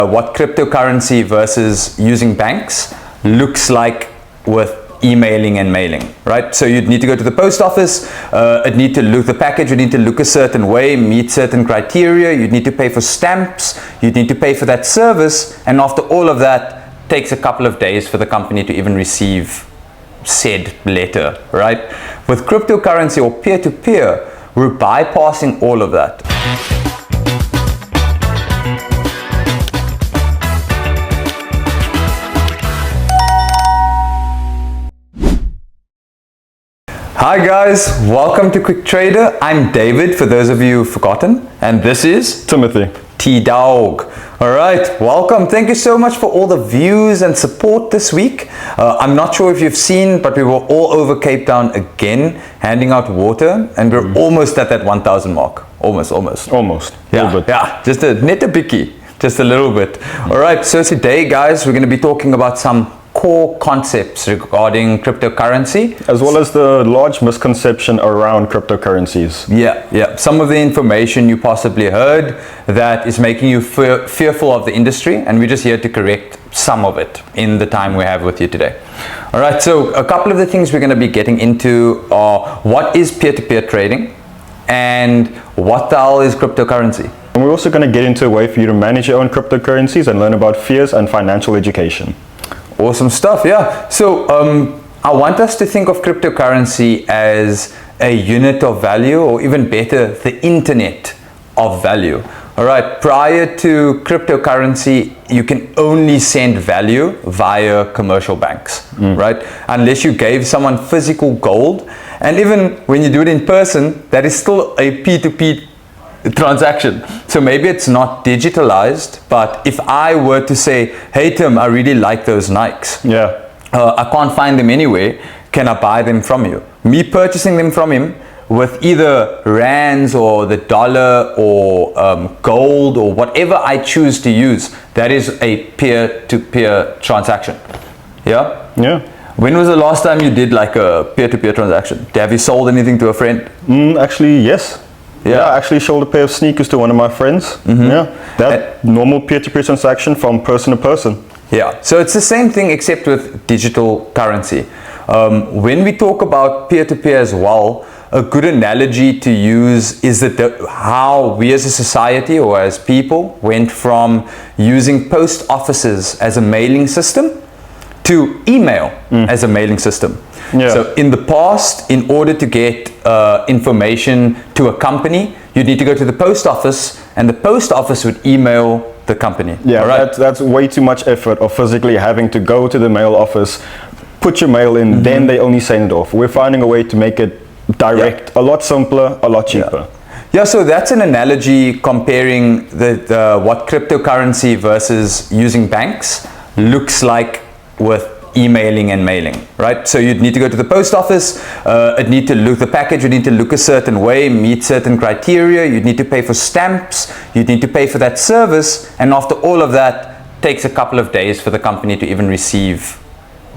what cryptocurrency versus using banks looks like with emailing and mailing, right? So you'd need to go to the post office, the package would need to look a certain way, meet certain criteria, you'd need to pay for stamps, you'd need to pay for that service, and after all of that, takes a couple of days for the company to even receive said letter, right? With cryptocurrency or peer-to-peer, we're bypassing all of that. Hi guys, welcome to Quick Trader. I'm David, for those of you who've forgotten, and this is Timothy. T-Dog. Alright, welcome. Thank you so much for all the views and support this week. I'm not sure if you've seen, but we were all over Cape Town again, handing out water, and we're almost at that 1,000 mark. Almost. Yeah, just a bickie, just a little bit. Alright, so today guys, we're going to be talking about some core concepts regarding cryptocurrency, as well as the large misconception around cryptocurrencies. Yeah. Some of the information you possibly heard that is making you fearful of the industry, and we're just here to correct some of it in the time we have with you today. All right, so a couple of the things we're going to be getting into are what is peer-to-peer trading and what the hell is cryptocurrency. And we're also going to get into a way for you to manage your own cryptocurrencies and learn about fears and financial education. Awesome stuff, yeah. So I want us to think of cryptocurrency as a unit of value, or even better, the internet of value. All right, prior to cryptocurrency, you can only send value via commercial banks, right? Unless you gave someone physical gold. And even when you do it in person, that is still a P2P transaction. So maybe it's not digitalized, but if I were to say, hey Tim, I really like those Nikes. Yeah. I can't find them anywhere. Can I buy them from you? Me purchasing them from him with either rands or the dollar or gold or whatever I choose to use, that is a peer-to-peer transaction. Yeah? Yeah. When was the last time you did like a peer-to-peer transaction? Have you sold anything to a friend? Actually, yes. Yeah, I actually sold a pair of sneakers to one of my friends. Yeah, that normal peer-to-peer transaction from person to person. Yeah, so it's the same thing except with digital currency. When we talk about peer-to-peer as well, a good analogy to use is that how we as a society or as people went from using post offices as a mailing system to email as a mailing system. Yeah. So in the past, in order to get information to a company, you'd need to go to the post office, and the post office would email the company. Yeah, right? That's way too much effort of physically having to go to the mail office, put your mail in, then they only send it off. We're finding a way to make it direct, a lot simpler, a lot cheaper. Yeah, so that's an analogy comparing what cryptocurrency versus using banks looks like with emailing and mailing, right? So you'd need to go to the post office, the package would need to look a certain way, meet certain criteria, you'd need to pay for stamps, you'd need to pay for that service, and after all of that, takes a couple of days for the company to even receive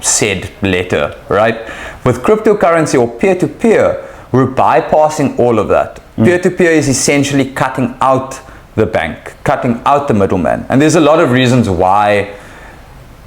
said letter, right? With cryptocurrency or peer-to-peer, we're bypassing all of that. Peer-to-peer is essentially cutting out the bank, cutting out the middleman, and there's a lot of reasons why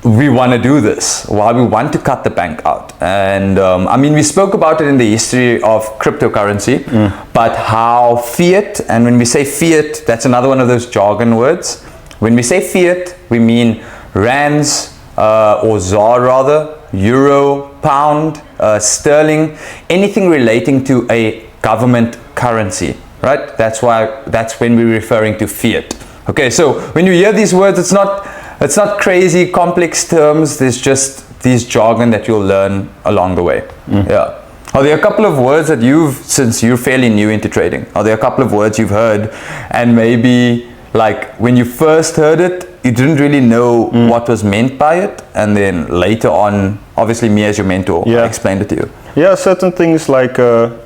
we want to do this, why we want to cut the bank out. And I mean, we spoke about it in the history of cryptocurrency, but how fiat, and when we say fiat, that's another one of those jargon words. When we say fiat, we mean rands, or ZAR rather, euro, pound, sterling, anything relating to a government currency, right? That's when we're referring to fiat. Okay, so when you hear these words, it's not crazy complex terms. There's just these jargon that you'll learn along the way. Yeah. Are there a couple of words that since you're fairly new into trading, are there a couple of words you've heard and maybe like when you first heard it, you didn't really know what was meant by it, and then later on, obviously me as your mentor, I explained it to you? Yeah, certain things like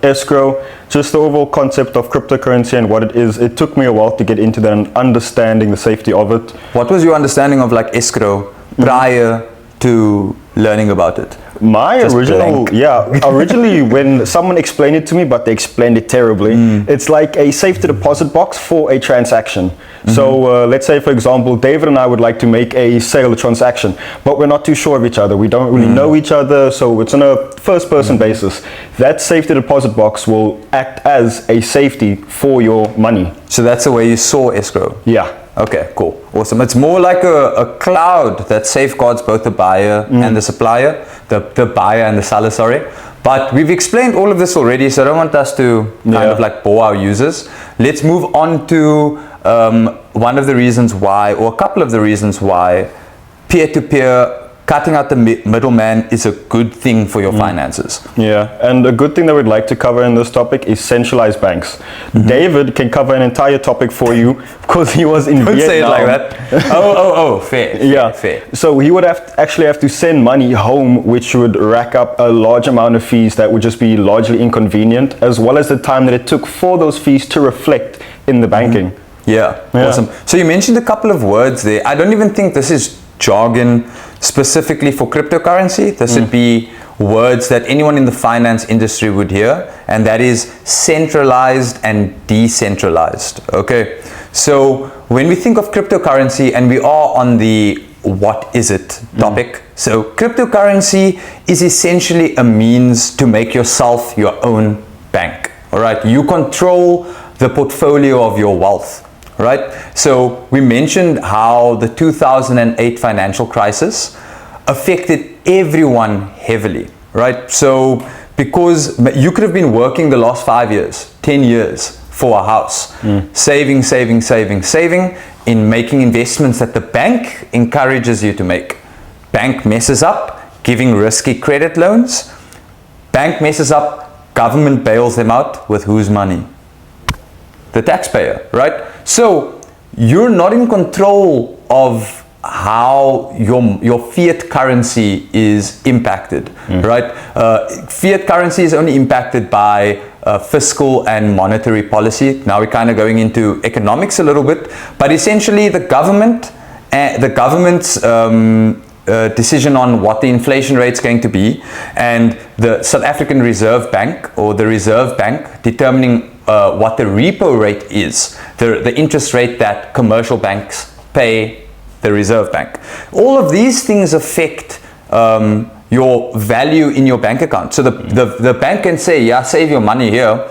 escrow, just the overall concept of cryptocurrency and what it is, it took me a while to get into that and understanding the safety of it. What was your understanding of like escrow prior to learning about it? My original, blank. originally when someone explained it to me, but they explained it terribly, it's like a safety deposit box for a transaction. So let's say, for example, David and I would like to make a sale transaction, but we're not too sure of each other. We don't really know each other, so it's on a first-person basis. That safety deposit box will act as a safety for your money. So that's the way you saw escrow? Yeah. Okay, cool. Awesome. It's more like a cloud that safeguards both the buyer and the supplier, the buyer and the seller, sorry. But we've explained all of this already, so I don't want us to kind of like bore our users. Let's move on to one of the reasons why, or a couple of the reasons why, peer-to-peer, cutting out the middleman is a good thing for your finances. Yeah, and a good thing that we'd like to cover in this topic is centralized banks. David can cover an entire topic for you because he was in Don't Vietnam. say it like that. Oh, fair. Fair. So he would actually have to send money home, which would rack up a large amount of fees that would just be largely inconvenient, as well as the time that it took for those fees to reflect in the banking. Yeah, awesome. So you mentioned a couple of words there. I don't even think this is jargon specifically for cryptocurrency. This would be words that anyone in the finance industry would hear, and that is centralized and decentralized. Okay, so when we think of cryptocurrency, and we are on the what is it topic, so cryptocurrency is essentially a means to make yourself your own bank. All right, you control the portfolio of your wealth. Right? So we mentioned how the 2008 financial crisis affected everyone heavily, right? So because you could have been working the last 5 years, 10 years for a house, saving in making investments that the bank encourages you to make. Bank messes up, giving risky credit loans. Bank messes up, government bails them out with whose money? The taxpayer, right? So you're not in control of how your fiat currency is impacted, right? Fiat currency is only impacted by fiscal and monetary policy. Now we're kind of going into economics a little bit, but essentially the government's decision on what the inflation rate is going to be, and the South African Reserve Bank, or the Reserve Bank, determining what the repo rate is, the interest rate that commercial banks pay the Reserve Bank. All of these things affect your value in your bank account. So the bank can say, yeah, save your money here,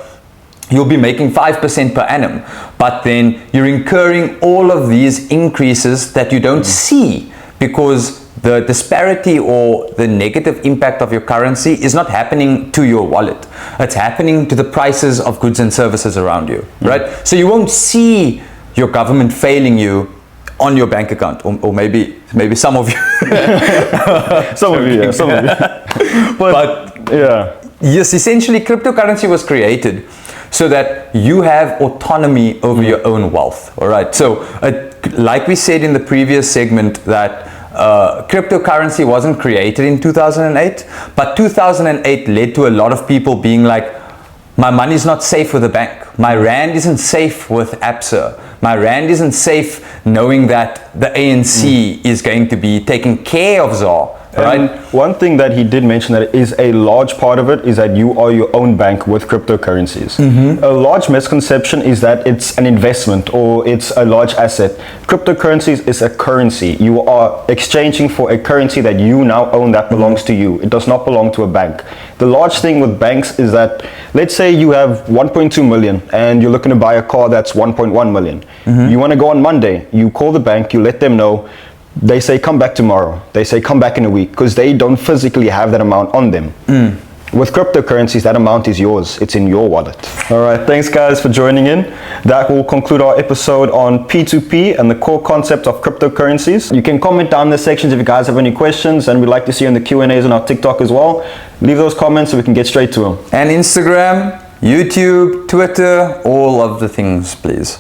you'll be making 5% per annum, but then you're incurring all of these increases that you don't see, because the disparity or the negative impact of your currency is not happening to your wallet. It's happening to the prices of goods and services around you, right? So you won't see your government failing you on your bank account, or maybe some of you. Some of you. but yeah. Yes, essentially cryptocurrency was created so that you have autonomy over your own wealth, all right? So like we said in the previous segment, that cryptocurrency wasn't created in 2008, but 2008 led to a lot of people being like, my money's not safe with a bank. My rand isn't safe with Absa. My rand isn't safe knowing that the ANC is going to be taking care of ZAR. Right. One thing that he did mention that is a large part of it is that you are your own bank with cryptocurrencies. A large misconception is that it's an investment or it's a large asset. Cryptocurrencies is a currency. You are exchanging for a currency that you now own that belongs to you. It does not belong to a bank. The large thing with banks is that, let's say you have 1.2 million and you're looking to buy a car that's 1.1 million. You want to go on Monday, you call the bank, you let them know. They say come back tomorrow. They say come back in a week, because they don't physically have that amount on them. With cryptocurrencies, that amount is yours. It's in your wallet. All right, thanks guys for joining in. That will conclude our episode on P2P and the core concept of cryptocurrencies. You can comment down in the sections if you guys have any questions, and we'd like to see you in the Q&As on our TikTok as well. Leave those comments so we can get straight to them. And Instagram, YouTube, Twitter, all of the things, please.